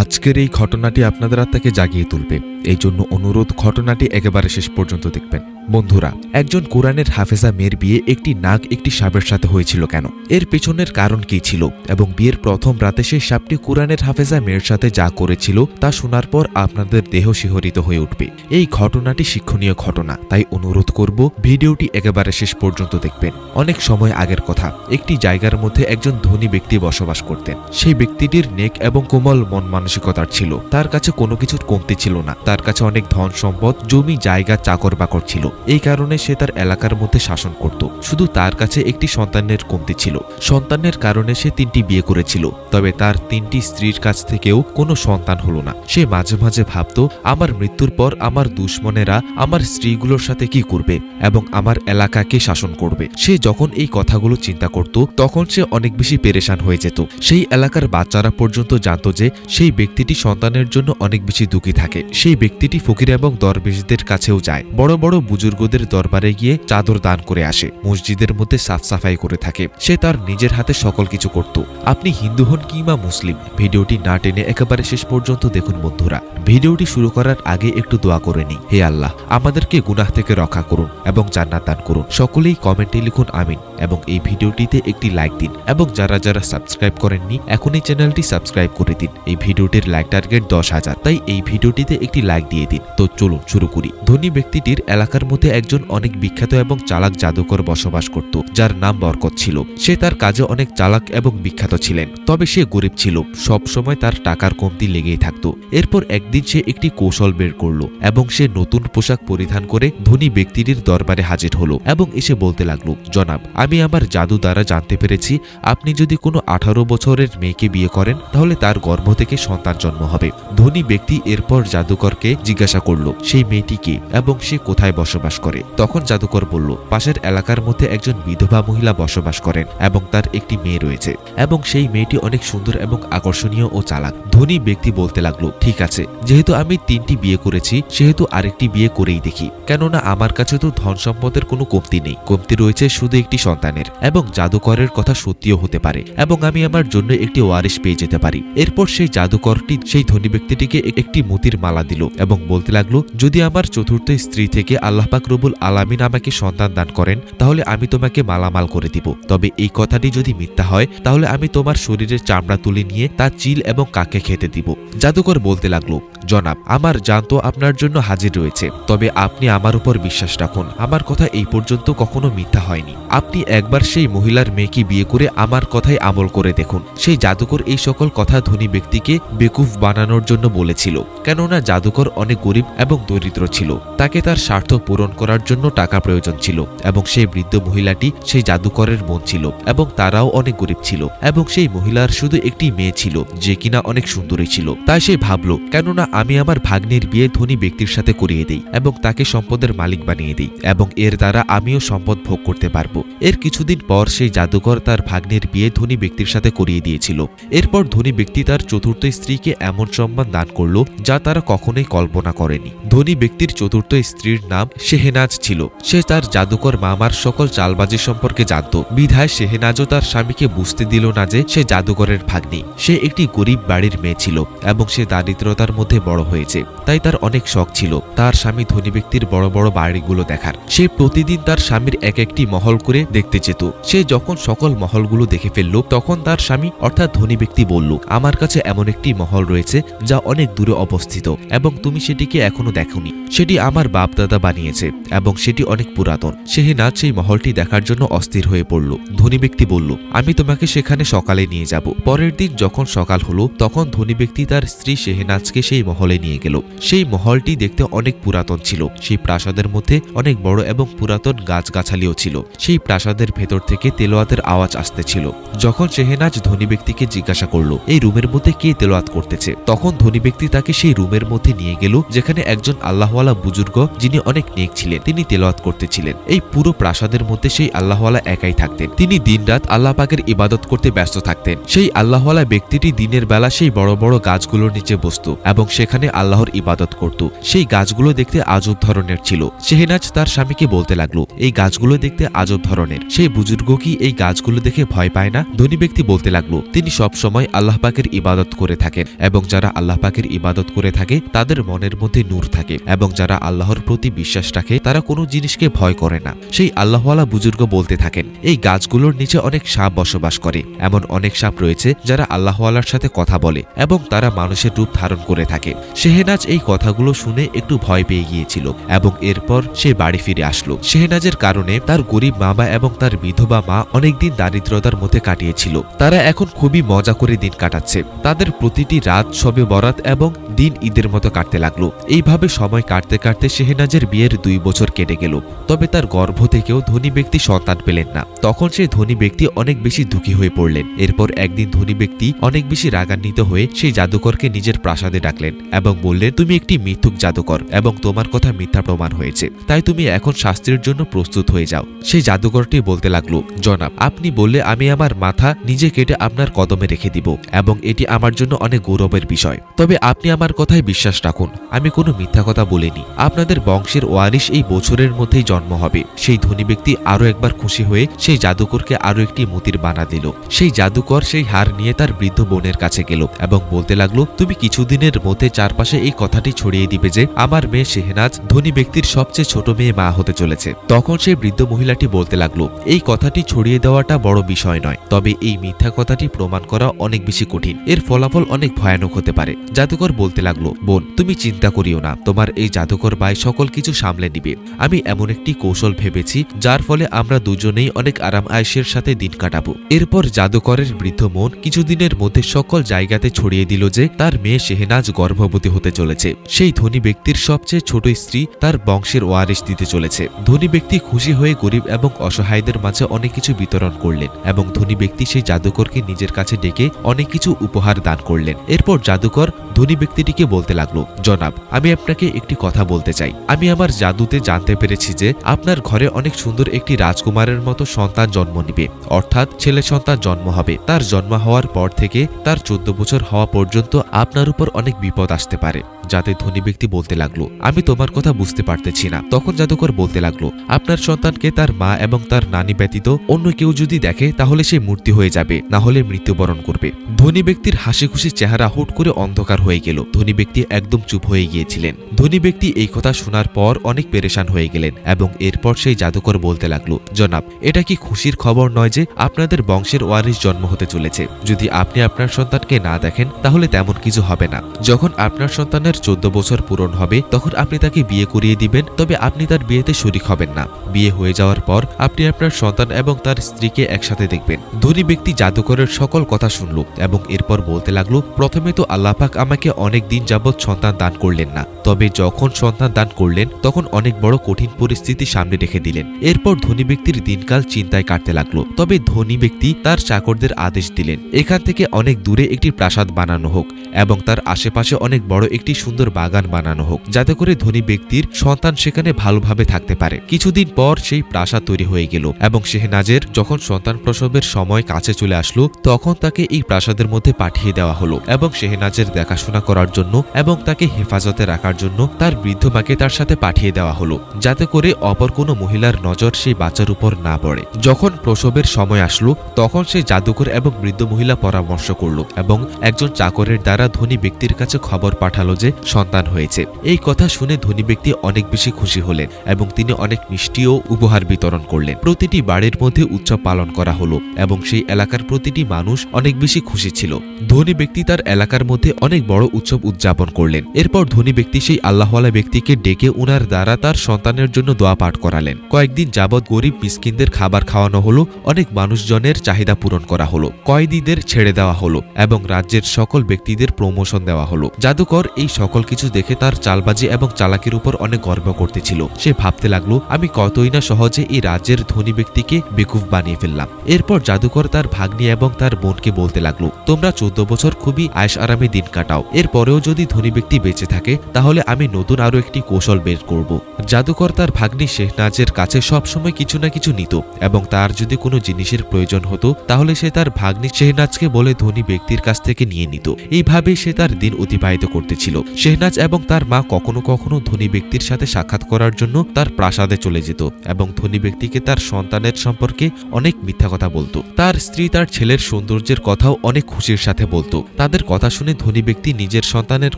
আজকের এই ঘটনাটি আপনাদের আত্মাকে জাগিয়ে তুলবে, এই জন্য অনুরোধ ঘটনাটি একেবারে শেষ পর্যন্ত দেখবেন। বন্ধুরা, একজন কোরআনের হাফেজা মেয়ের বিয়ে একটি নাগ একটি সাপের সাথে হয়েছিল কেন, এর পেছনের কারণ কি ছিল, এবং বিয়ের প্রথম রাতে সেই সাপটি কোরআনের হাফেজা মেয়ের সাথে যা করেছিল তা শোনার পর আপনাদের দেহ শিহরিত হয়ে উঠবে। এই ঘটনাটি শিক্ষণীয় ঘটনা, তাই অনুরোধ করব ভিডিওটি একেবারে শেষ পর্যন্ত দেখবেন। অনেক সময় আগের কথা, একটি জায়গার মধ্যে একজন ধনী ব্যক্তি বসবাস করতেন। সেই ব্যক্তিটির নেক এবং কোমল মন মানসিকতার ছিল। তার কাছে কোনো কিছুর কমতি ছিল না। তার কাছে অনেক ধন সম্পদ, জমি জায়গা, চাকর বাকর ছিল। এই কারণে সে তার এলাকার মধ্যে শাসন করত। শুধু তার কাছে একটি সন্তানের কমতি ছিল। সন্তানের কারণে সে 3টি বিয়ে করেছিল, তবে তার 3টি স্ত্রীর কাছ থেকেও কোনো সন্তান হলো না। সে মাঝে মাঝে ভাবত, আমার মৃত্যুর পর আমার দুশমনেরা আমার স্ত্রীগুলোর সাথে কি করবে এবং আমার এলাকাকে শাসন করবে। সে যখন এই কথাগুলো চিন্তা করত তখন সে অনেক বেশি পেরেশান হয়ে যেত। সেই এলাকার বাচ্চারা পর্যন্ত জানত যে সেই ব্যক্তিটি সন্তানের জন্য অনেক বেশি দুঃখী থাকে। সেই ব্যক্তিটি ফকির এবং দরবেশদের কাছেও যায়, বড় বড় বুজুর্গদের দরবারে গিয়ে চাদর দান করে আসে, মসজিদের মধ্যে সাফ সাফাই করে থাকে। সে তার নিজের হাতে সকল কিছু করত। আপনি হিন্দু হন কিংবা মুসলিম, ভিডিওটি না টেনে একেবারে শেষ পর্যন্ত দেখুন। বন্ধুরা, ভিডিওটি শুরু করার আগে একটু দোয়া করে নিই। হে আল্লাহ, আমাদেরকে গুনাহ থেকে রক্ষা করুন এবং জান্নাত দান করুন। সকলেই কমেন্টে লিখুন আমিন এবং এই ভিডিওটিতে একটি লাইক দিন, এবং যারা যারা সাবস্ক্রাইব করেননি এখনই চ্যানেলটি সাবস্ক্রাইব করে দিন। এই ভিডিওটির লাইক টার্গেট 10,000, তাই এই ভিডিওটিতে একটি লাইক দিয়ে দিন। তো চলুন শুরু করি। ধনী ব্যক্তিটির এলাকার মধ্যে একজন অনেক বিখ্যাত এবং চালাক জাদুকর বসবাস করত, যার নাম বরকত ছিল। সে তার কাজে অনেক চালাক এবং বিখ্যাত ছিলেন, তবে সে গরিব ছিল। সব সময় তার টাকার কমতি লেগেই থাকতো। এরপর একদিন সে একটি কৌশল বের করলো এবং সে নতুন পোশাক পরিধান করে ধনী ব্যক্তিটির দরবারে হাজির হলো এবং এসে বলতে লাগলো, জনাব, আমি আমার জাদু দ্বারা জানতে পেরেছি আপনি যদি কোনো 18 বছরের মেয়েকে বিয়ে করেন তাহলে তার গর্ভ থেকে সন্তান জন্ম হবে। ধনী ব্যক্তি এরপর জাদুকরকে জিজ্ঞাসা করলো সেই মেয়েটি কে এবং সে কোথায় বসবাস করে। তখন জাদুকর বলল, পাশের এলাকার মধ্যে একজন বিধবা মহিলা বসবাস করেন এবং তার একটি মেয়ে রয়েছে, এবং সেই মেয়েটি অনেক সুন্দর এবং আকর্ষণীয় ও চালাক। ধনী ব্যক্তি বলতে লাগলো, ঠিক আছে, যেহেতু আমি 3টি বিয়ে করেছি সেহেতু আরেকটি বিয়ে করেই দেখি, কেননা আমার কাছে তো ধন সম্পদের কোনো কমতি নেই, কমতি রয়েছে শুধু একটি সন্তানের, এবং জাদুকরের কথা সত্যিও হতে পারে এবং আমি আমার জন্য একটি ওয়ারিশ পেয়ে যেতে পারি। এরপর সেই জাদুকরটি সেই ধনী ব্যক্তিটিকে একটি মতির মালা দিল এবং বলতে লাগলো, যদি আমার চতুর্থ স্ত্রী থেকে আল্লাহ পাক রব্বুল আলামিন আমাকে সন্তান দান করেন তাহলে আমি তোমাকে মালামাল করে দিব, তবে এই কথাটি যদি মিথ্যা হয় তাহলে আমি তোমার শরীরের চামড়া তুলে নিয়ে তা চিল এবং কাকে খেতে দিব। জাদুকর বলতে লাগলো, জনাব, আমার জান তো আপনার জন্য হাজির রয়েছে, তবে আপনি আমার উপর বিশ্বাস রাখুন, আমার কথা এই পর্যন্ত কখনো মিথ্যা হয়নি। আপনি একবার সেই মহিলার মেয়েকে বিয়ে করে আমার কথায় আমল করে দেখুন। সেই জাদুকর এই সকল কথা ধনী ব্যক্তিকে বেকুফ বানানোর জন্য বলেছিল, কেননা জাদুকর অনেক গরিব এবং দরিদ্র ছিল। তাকে তার স্বার্থ পূরণ করার জন্য টাকা প্রয়োজন ছিল, এবং সেই বৃদ্ধ মহিলাটি সেই জাদুকরের বোন ছিল এবং তারাও অনেক গরিব ছিল, এবং সেই মহিলার শুধু একটি মেয়ে ছিল যে কিনা অনেক সুন্দরী ছিল। তাই সে ভাবল, কেননা আমি আমার ভাগ্নের বিয়ে ধনী ব্যক্তির সাথে করিয়ে দেই এবং তাকে সম্পদের মালিক বানিয়ে দেই, এবং এর দ্বারা আমিও সম্পদ ভোগ করতে পারবো। এর কিছুদিন পর সেই জাদুকর তার ভাগ্নের বিয়ে ধনী ব্যক্তির সাথে করিয়ে দিয়েছিল। এরপর ধনী ব্যক্তি তার চতুর্থ স্ত্রীকে এমন সম্মান দান করলো যা তারা কখনোই কল্পনা করেনি। ধনী ব্যক্তির চতুর্থ স্ত্রীর নাম শেহনাজ ছিল। সে তার জাদুকর মামার সকল চালবাজি সম্পর্কে জানত, বিধায় শেহনাজও তার স্বামীকে বুঝতে দিল না যে সে জাদুকরের ভাগ্নি। সে একটি গরিব বাড়ির মেয়ে ছিল এবং সে দারিদ্রতার মধ্যে বড় হয়েছে, তাই তার অনেক শখ ছিল তার স্বামী ধনী ব্যক্তির বড় বড় বাড়িগুলো দেখার। সে প্রতিদিন তার স্বামীর এক একটি মহল করে দেখতে যেত। সে যখন সকল মহলগুলো দেখে ফেলল তখন তার স্বামী অর্থাৎ ধনী ব্যক্তি বলল, আমার কাছে এমন একটি মহল রয়েছে যা অনেক দূরে অবস্থিত এবং তুমি সেটিকে এখনো দেখোনি। সেটি আমার বাপ দাদা বানিয়েছে এবং সেটি অনেক পুরাতন। শেহনাজ সেই মহলটি দেখার জন্য অস্থির হয়ে পড়ল। ধনী ব্যক্তি বলল, আমি তোমাকে সেখানে সকালে নিয়ে যাব। পরের দিন যখন সকাল হলো তখন ধনী ব্যক্তি তার স্ত্রী শেহনাজকে সেই মহলে নিয়ে গেল। সেই মহলটি দেখতে অনেক পুরাতন ছিল। সেই প্রাসাদের মধ্যে অনেক বড় এবং পুরাতন গাছগাছালিও ছিল। সেই প্রাসাদের ভেতর থেকে তেলাওয়াতের আওয়াজ আসতেছিল। যখন শেহনাজ ধনী ব্যক্তিকে জিজ্ঞাসা করলো, এই রুমের মধ্যে কে তেলাওয়াত করতেছে, তখন ধনী ব্যক্তি তাকে সেই রুমের মধ্যে নিয়ে গেল যেখানে একজন আল্লাহওয়ালা বুজুর্গ যিনি অনেক নেক ছিলেন, তিনি তেলাওয়াত করতেছিলেন। এই পুরো প্রাসাদের মধ্যে সেই আল্লাহওয়ালা একাই থাকতেন। তিনি দিনরাত আল্লাহ পাকের ইবাদত করতে ব্যস্ত থাকতেন। সেই আল্লাহওয়ালা ব্যক্তিটি দিনের বেলা সেই বড় বড় গাছগুলোর নিচে বসত এবং সেখানে আল্লাহর ইবাদত করত। সেই গাছগুলো দেখতে আজব ধরনের ছিল। শেহনাজ তার স্বামীকে বলতে লাগলো, এই গাছগুলো দেখতে আজব ধরনের, সেই বুজুর্গ কি এই গাছগুলো দেখে ভয় পায় না? ধনী ব্যক্তি বলতে লাগলো, তিনি সব সময় আল্লাহ পাকের ইবাদত করে থাকেন এবং যারা আল্লাহ পাকের ইবাদত করে থাকে তাদের মনের মধ্যে নূর থাকে এবং যারা আল্লাহর প্রতি বিশ্বাস রাখে তারা কোনো জিনিসকে ভয় করে না। সেই আল্লাহওয়ালা বুজুর্গ বলতে থাকেন, এই গাছগুলোর নিচে অনেক সাপ বসবাস করে। এমন অনেক সাপ রয়েছে যারা আল্লাহওয়ালার সাথে কথা বলে এবং তারা মানুষের রূপ ধারণ করে থাকে। শেহনাজ এই কথাগুলো শুনে একটু ভয় পেয়ে গিয়েছিল এবং এরপর সে বাড়ি ফিরে আসলো। শেহনাজের কারণে তার গরিব বাবা এবং তার বিধবা মা অনেকদিন দারিদ্রতার মধ্যে কাটিয়েছিল। তারা এখন খুবই মজা করে দিন কাটাচ্ছে। তাদের প্রতিটি রাত শবে বরাত এবং দিন ঈদের মতো কাটতে লাগলো। এইভাবে সময় কাটতে কাটতে শেহনাজের বিয়ের 2 বছর কেটে গেল। তবে তার গর্ভ থেকেও ধনী ব্যক্তি সন্তান পেলেন না। তখন সেই ধনী ব্যক্তি অনেক বেশি দুঃখী হয়ে পড়লেন। এরপর একদিন ধনী ব্যক্তি অনেক বেশি রাগান্বিত হয়ে সেই জাদুকরকে নিজের প্রাসাদে ডাকলেন এবং বললেন, তুমি একটি মিথ্যুক জাদুকর এবং তোমার কথা মিথ্যা প্রমাণ হয়েছে, তাই তুমি এখন শাস্তির জন্য প্রস্তুত হয়ে যাও। সেই জাদুকরটি বলতে লাগলো, জনাব, আপনি বললে আমি আমার মাথা নিজে কেটে আপনার কদমে রেখে দিব এবং এটি আমার জন্য অনেক গৌরবের বিষয়। তবে আপনি আমার কথায় বিশ্বাস রাখুন, আমি কোনো মিথ্যা কথা বলিনি। আপনাদের বংশের ওয়ারিশ এই বছরের মধ্যেই জন্ম হবে। সেই ধনী ব্যক্তি আরো একবার খুশি হয়ে সেই জাদুকরকে আরো একটি মতির বানা দিল। সেই জাদুকর সেই হার নিয়ে তার বৃদ্ধ বোনের কাছে গেল এবং বলতে লাগলো, তুমি কিছুদিনের মধ্যে চারপাশে এই কথাটি ছড়িয়ে দিবে যে আমার মেয়ে শেহনাজ ধনী ব্যক্তির সবচেয়ে ছোট মেয়ে মা হতে চলেছে। তখন সেই বৃদ্ধ মহিলাটি বলতে লাগলো, এই কথাটি ছড়িয়ে দেওয়াটা বড় বিষয় নয়, তবে এই মিথ্যা কথাটি প্রমাণ করা অনেক বেশি কঠিন। এর ফলাফল অনেক ভয়ানক হতে পারে। জাদুকর বলতে লাগলো, বোন, তুমি চিন্তা করিও না, তোমার এই জাদুকর ভাই সকল কিছু সামলে নিবে। আমি এমন একটি কৌশল ভেবেছি যার ফলে আমরা দুজনেই অনেক আরাম আয়েশের সাথে দিন কাটাবো। এরপর জাদুকরের বৃদ্ধ মন কিছুদিনের মধ্যে সকল জায়গাতে ছড়িয়ে দিল যে তার মেয়ে শেহনাজ গর্ভবতী হতে চলেছে। সেই ধনী ব্যক্তির সবচেয়ে ছোট স্ত্রী তার বংশের ওয়ারিশ দিতে চলেছে। ধনী ব্যক্তি খুশি হয়ে গরিব এবং অসহায়দের মাঝে অনেক কিছু বিতরণ করলেন এবং ধনী ব্যক্তি সেই জাদুকরকে নিজের কাছে ডেকে অনেক কিছু উপহার দান করলেন। এরপর জাদুকর ধনী ব্যক্তিটিকে বলতে লাগলো, জনাব, আমি আপনাকে একটি কথা বলতে চাই। আমি আমার জাদুতে জানতে পেরেছি যে আপনার ঘরে অনেক সুন্দর একটি রাজকুমারের মতো সন্তান জন্ম নিবে, অর্থাৎ ছেলে সন্তান জন্ম হবে। তার জন্ম হওয়ার পর থেকে তার 14 বছর হওয়া পর্যন্ত আপনার উপর অনেক বিপদ আসতে পারে। যাতে ধনী ব্যক্তি বলতে লাগলো, আমি তোমার কথা বুঝতে পারতেছি না। তখন জাদুকর বলতে লাগলো, আপনার সন্তানকে তার মা এবং তার নানি ব্যতীত অন্য কেউ যদি দেখে তাহলে সে মূর্তি হয়ে যাবে, না হলে মৃত্যুবরণ করবে। ধনী ব্যক্তির হাসি খুশি চেহারা হুট করে অন্ধকার হয়ে গেল। ধনী ব্যক্তি একদম চুপ হয়ে গিয়েছিলেন। ধনী ব্যক্তি এই কথা শোনার পর অনেক পেরেশান হয়ে গেলেন এবং এরপর সেই জাদুকর বলতে লাগলো, জনাব, এটা কি খুশির খবর নয় যে আপনাদের বংশের ওয়ারিশ জন্ম হতে চলেছে? যদি আপনি আপনার সন্তানকে না দেখেন তাহলে তেমন কিছু হবে না। যখন আপনার সন্তানের 14 বছর পূরণ হবে তখন আপনি তাকে বিয়ে করিয়ে দিবেন, তবে আপনি তার বিয়েতে শরীক হবেন না। বিয়ে হয়ে যাওয়ার পর আপনি আপনার সন্তান এবং তার স্ত্রীকে একসাথে দেখবেন। ধনী ব্যক্তি জাদুকরের সকল কথা শুনল এবং এরপর বলতে লাগলো, প্রথমে তো আল্লাহ পাক আমাকে অনেক দিন যাবৎ সন্তান দান করলেন না, তবে যখন সন্তান দান করলেন তখন অনেক বড় কঠিন পরিস্থিতি সামনে রেখে দিলেন। এরপর ধনী ব্যক্তির দিনকাল চিন্তায় কাটতে লাগলো। তবে ধনী ব্যক্তি তার চাকরদের আদেশ দিলেন, এখান থেকে অনেক দূরে একটি প্রাসাদ বানানো হোক এবং তার আশেপাশে অনেক বড় একটি সুন্দর বাগান বানানো হোক, যাতে করে ধনী ব্যক্তির সন্তান সেখানে ভালোভাবে থাকতে পারে। কিছুদিন পর সেই প্রাসাদ তৈরি হয়ে গেল এবং শেহনাজের যখন সন্তান প্রসবের সময় কাছে চলে আসলো তখন তাকে এই প্রাসাদের মধ্যে পাঠিয়ে দেওয়া হলো এবং শেহনাজের দেখাশোনা করার জন্য এবং তাকে হেফাজতে রাখার জন্য তার বৃদ্ধ মাকে তার সাথে পাঠিয়ে দেওয়া হলো, যাতে করে অপর কোনো মহিলার নজর সেই বাচ্চার উপর না পড়ে। যখন প্রসবের সময় আসলো তখন সেই জাদুকর এবং বৃদ্ধ মহিলা পরামর্শ করলো এবং একজন চাকরের দ্বারা ধনী ব্যক্তির কাছে খবর পাঠালো যে সন্তান হয়েছে। এই কথা শুনে ধনী ব্যক্তি অনেক বেশি খুশি হলেন এবং তিনি অনেক মিষ্টি ও উপহার বিতরণ করলেন। প্রতিটি বাড়ির মধ্যে উৎসব পালন করা হলো এবং সেই এলাকার প্রতিটি মানুষ অনেক বেশি খুশি ছিল। ধনী ব্যক্তি তার এলাকার মধ্যে অনেক বড় উৎসব উদযাপন করলেন। এরপর ধনী ব্যক্তি সেই আল্লাহওয়ালা ব্যক্তিকে ডেকে উনার দ্বারা তার সন্তানের জন্য দোয়া পাঠ করালেন। কয়েকদিন যাবৎ গরিব মিসকিনদের খাবার খাওয়ানো হলো, অনেক মানুষজনের চাহিদা পূরণ করা হলো, কয়েদিদের ছেড়ে দেওয়া হলো এবং রাজ্যের সকল ব্যক্তিদের প্রমোশন দেওয়া হলো। জাদুকর এই সকল কিছু দেখে তার চালবাজি এবং চালাকির উপর অনেক গর্ব করতেছিল। সে ভাবতে লাগলো, আমি কতই না সহজে এই রাজ্যের ধনী ব্যক্তিকে বেকুফ বানিয়ে ফেললাম। এরপর জাদুকর তার ভাগ্নি এবং তার বোনকে বলতে লাগলো, তোমরা 14 বছর খুবই আয়েশ আরামে দিন কাটাও, এরপরেও যদি ধনী ব্যক্তি বেঁচে থাকে তাহলে আমি নতুন আরো একটি কৌশল বের করব। জাদুকর তার ভাগ্নি শেহনাজের কাছে সবসময় কিছু না কিছু নিত এবং তার যদি কোনো জিনিসের প্রয়োজন হতো তাহলে সে তার ভাগ্নি শেহনাজকে বলে ধনী ব্যক্তির কাছ থেকে নিয়ে নিত। এইভাবেই সে তার দিন অতিবাহিত করতেছিল। শেহনাজ এবং তার মা কখনো কখনো ধনী ব্যক্তির সাথে সাক্ষাৎ করার জন্য তার প্রাসাদে চলে যেত এবং ধনী ব্যক্তিকে তার সন্তানের সম্পর্কে অনেক মিথ্যা কথা বলতো। তার স্ত্রী তার ছেলের সৌন্দর্যের কথাও অনেক খুশির সাথে বলতো। তাদের কথা শুনে ধনী ব্যক্তি নিজের সন্তানের